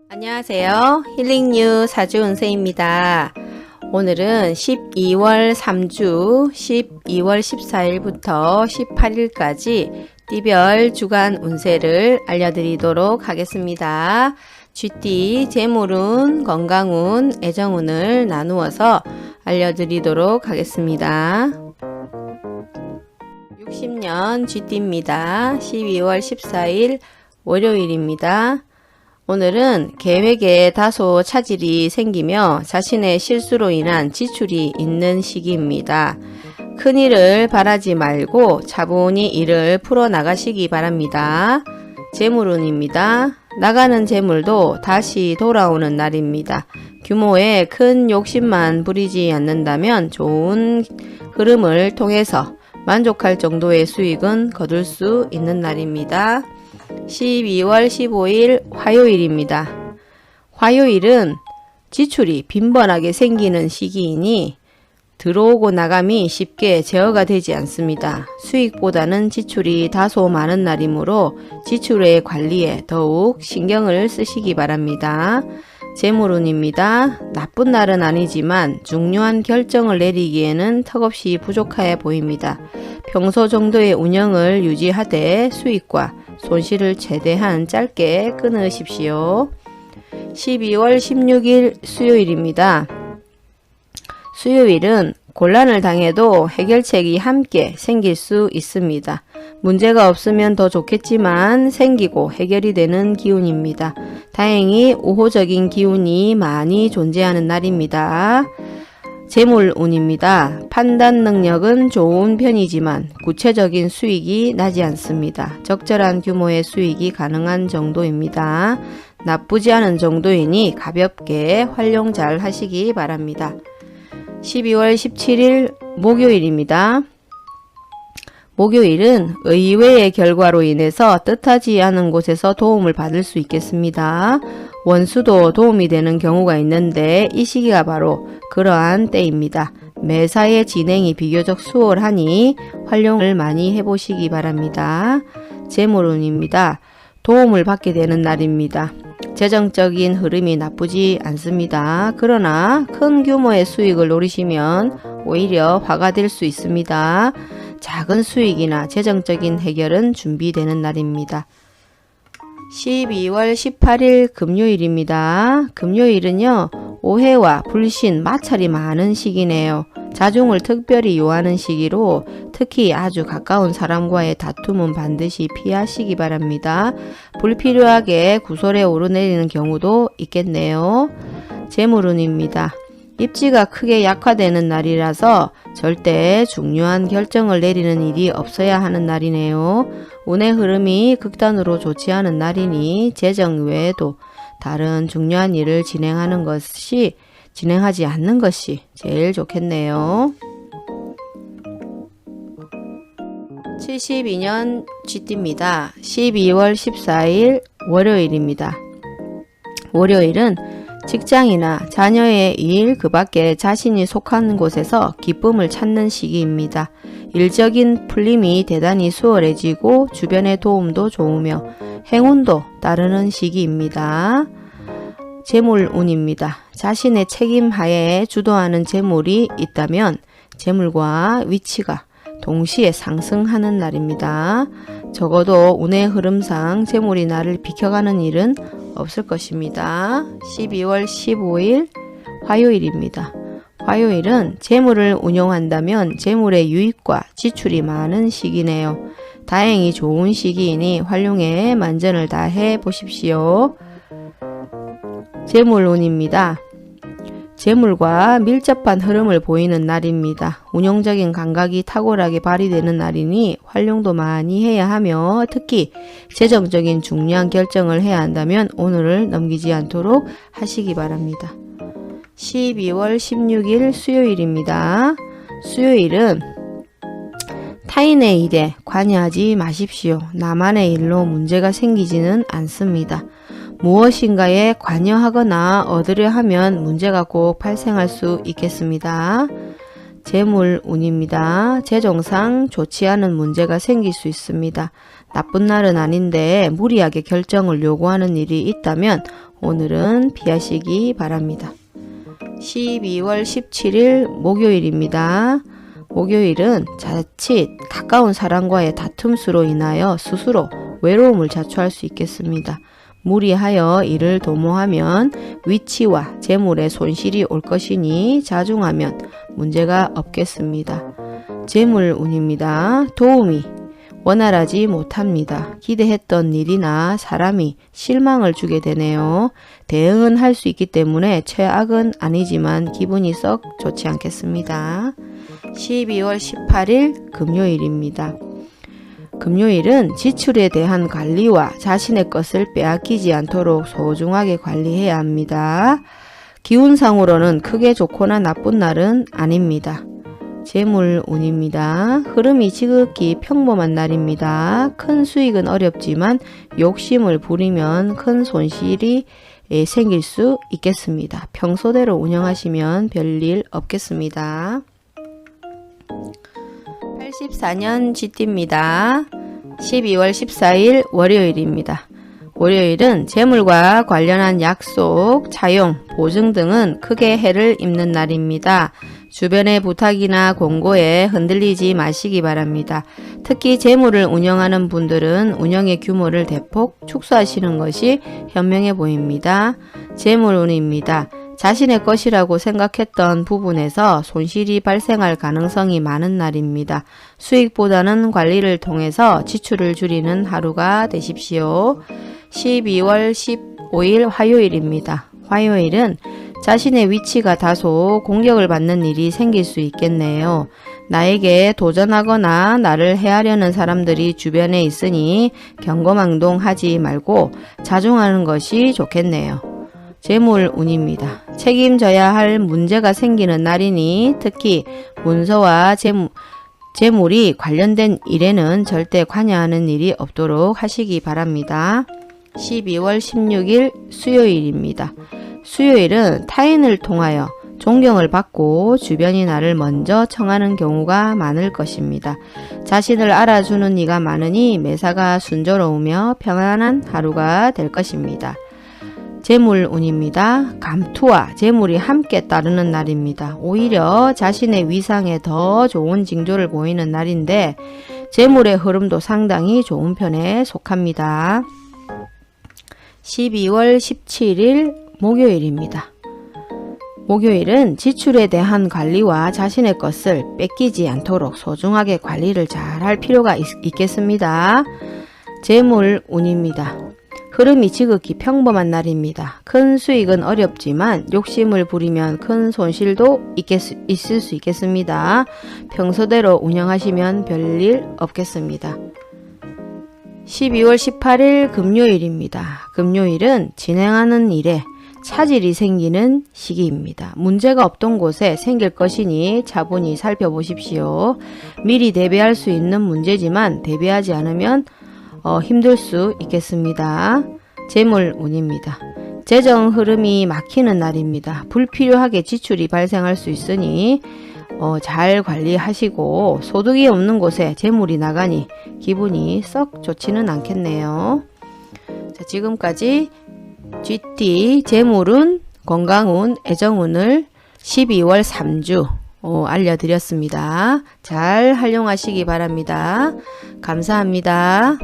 안녕하세요. 힐링뉴 사주운세입니다. 오늘은 12월 3주 12월 14일부터 18일까지 띠별 주간 운세를 알려드리도록 하겠습니다. 쥐띠, 재물운, 건강운, 애정운을 나누어서 알려드리도록 하겠습니다. 60년 쥐띠입니다. 12월 14일 월요일입니다. 오늘은 계획에 다소 차질이 생기며 자신의 실수로 인한 지출이 있는 시기입니다. 큰일을 바라지 말고 차분히 일을 풀어나가시기 바랍니다. 재물운입니다. 나가는 재물도 다시 돌아오는 날입니다. 규모의 큰 욕심만 부리지 않는다면 좋은 흐름을 통해서 만족할 정도의 수익은 거둘 수 있는 날입니다. 12월 15일 화요일입니다. 화요일은 지출이 빈번하게 생기는 시기이니 들어오고 나감이 쉽게 제어가 되지 않습니다. 수익보다는 지출이 다소 많은 날이므로 지출의 관리에 더욱 신경을 쓰시기 바랍니다. 재물운입니다. 나쁜 날은 아니지만 중요한 결정을 내리기에는 턱없이 부족해 보입니다. 평소 정도의 운영을 유지하되 수익과 손실을 최대한 짧게 끊으십시오. 12월 16일 수요일입니다. 수요일은 곤란을 당해도 해결책이 함께 생길 수 있습니다. 문제가 없으면 더 좋겠지만 생기고 해결이 되는 기운입니다. 다행히 우호적인 기운이 많이 존재하는 날입니다. 재물운입니다. 판단 능력은 좋은 편이지만 구체적인 수익이 나지 않습니다. 적절한 규모의 수익이 가능한 정도입니다. 나쁘지 않은 정도이니 가볍게 활용 잘 하시기 바랍니다. 12월 17일 목요일입니다. 목요일은 의외의 결과로 인해서 뜻하지 않은 곳에서 도움을 받을 수 있겠습니다. 원수도 도움이 되는 경우가 있는데 이 시기가 바로 그러한 때입니다. 매사의 진행이 비교적 수월하니 활용을 많이 해보시기 바랍니다. 재물운입니다. 도움을 받게 되는 날입니다. 재정적인 흐름이 나쁘지 않습니다. 그러나 큰 규모의 수익을 노리시면 오히려 화가 될 수 있습니다. 작은 수익이나 재정적인 해결은 준비되는 날입니다. 12월 18일 금요일입니다. 금요일은요, 오해와 불신, 마찰이 많은 시기네요. 자중을 특별히 요하는 시기로 특히 아주 가까운 사람과의 다툼은 반드시 피하시기 바랍니다. 불필요하게 구설에 오르내리는 경우도 있겠네요. 재물운입니다. 입지가 크게 약화되는 날이라서 절대 중요한 결정을 내리는 일이 없어야 하는 날이네요. 운의 흐름이 극단으로 좋지 않은 날이니 재정 외에도 다른 중요한 일을 진행하지 않는 것이 제일 좋겠네요. 72년 쥐띠입니다. 12월 14일 월요일입니다. 월요일은 직장이나 자녀의 일, 그 밖에 자신이 속한 곳에서 기쁨을 찾는 시기입니다. 일적인 풀림이 대단히 수월해지고 주변의 도움도 좋으며 행운도 따르는 시기입니다. 재물운입니다. 자신의 책임 하에 주도하는 재물이 있다면 재물과 위치가 동시에 상승하는 날입니다. 적어도 운의 흐름상 재물이 나를 비켜가는 일은 없을 것입니다. 12월 15일 화요일입니다. 화요일은 재물을 운용한다면 재물의 유입과 지출이 많은 시기네요. 다행히 좋은 시기이니 활용에 만전을 다해 보십시오. 재물운입니다. 재물과 밀접한 흐름을 보이는 날입니다. 운용적인 감각이 탁월하게 발휘되는 날이니 활용도 많이 해야 하며 특히 재정적인 중요한 결정을 해야 한다면 오늘을 넘기지 않도록 하시기 바랍니다. 12월 16일 수요일입니다. 수요일은 타인의 일에 관여하지 마십시오. 나만의 일로 문제가 생기지는 않습니다. 무엇인가에 관여하거나 얻으려 하면 문제가 꼭 발생할 수 있겠습니다. 재물운입니다. 재정상 좋지 않은 문제가 생길 수 있습니다. 나쁜 날은 아닌데 무리하게 결정을 요구하는 일이 있다면 오늘은 피하시기 바랍니다. 12월 17일 목요일입니다. 목요일은 자칫 가까운 사람과의 다툼수로 인하여 스스로 외로움을 자초할 수 있겠습니다. 무리하여 이를 도모하면 위치와 재물의 손실이 올 것이니 자중하면 문제가 없겠습니다. 재물운입니다. 도움이 원활하지 못합니다. 기대했던 일이나 사람이 실망을 주게 되네요. 대응은 할 수 있기 때문에 최악은 아니지만 기분이 썩 좋지 않겠습니다. 12월 18일 금요일입니다. 금요일은 지출에 대한 관리와 자신의 것을 빼앗기지 않도록 소중하게 관리해야 합니다. 기운상으로는 크게 좋거나 나쁜 날은 아닙니다. 재물운입니다. 흐름이 지극히 평범한 날입니다. 큰 수익은 어렵지만 욕심을 부리면 큰 손실이 생길 수 있겠습니다. 평소대로 운영하시면 별일 없겠습니다. 84년 쥐띠입니다. 12월 14일 월요일입니다. 월요일은 재물과 관련한 약속, 차용, 보증 등은 크게 해를 입는 날입니다. 주변의 부탁이나 공고에 흔들리지 마시기 바랍니다. 특히 재물을 운영하는 분들은 운영의 규모를 대폭 축소하시는 것이 현명해 보입니다. 재물운입니다. 자신의 것이라고 생각했던 부분에서 손실이 발생할 가능성이 많은 날입니다. 수익보다는 관리를 통해서 지출을 줄이는 하루가 되십시오. 12월 15일 화요일입니다. 화요일은 자신의 위치가 다소 공격을 받는 일이 생길 수 있겠네요. 나에게 도전하거나 나를 해하려는 사람들이 주변에 있으니 경거망동하지 말고 자중하는 것이 좋겠네요. 재물운입니다. 책임져야 할 문제가 생기는 날이니 특히 문서와 재물이 관련된 일에는 절대 관여하는 일이 없도록 하시기 바랍니다. 12월 16일 수요일입니다. 수요일은 타인을 통하여 존경을 받고 주변이 나를 먼저 청하는 경우가 많을 것입니다. 자신을 알아주는 이가 많으니 매사가 순조로우며 평안한 하루가 될 것입니다. 재물운입니다. 감투와 재물이 함께 따르는 날입니다. 오히려 자신의 위상에 더 좋은 징조를 보이는 날인데 재물의 흐름도 상당히 좋은 편에 속합니다. 12월 17일 목요일입니다. 목요일은 지출에 대한 관리와 자신의 것을 뺏기지 않도록 소중하게 관리를 잘 할 필요가 있겠습니다. 재물운입니다. 흐름이 지극히 평범한 날입니다. 큰 수익은 어렵지만 욕심을 부리면 큰 손실도 있을 수 있겠습니다. 평소대로 운영하시면 별일 없겠습니다. 12월 18일 금요일입니다. 금요일은 진행하는 일에 차질이 생기는 시기입니다. 문제가 없던 곳에 생길 것이니 차분히 살펴보십시오. 미리 대비할 수 있는 문제지만 대비하지 않으면 힘들 수 있겠습니다. 재물운입니다. 재정 흐름이 막히는 날입니다. 불필요하게 지출이 발생할 수 있으니 잘 관리하시고 소득이 없는 곳에 재물이 나가니 기분이 썩 좋지는 않겠네요. 자, 지금까지 쥐띠, 재물운, 건강운, 애정운을 12월 3주 알려드렸습니다. 잘 활용하시기 바랍니다. 감사합니다.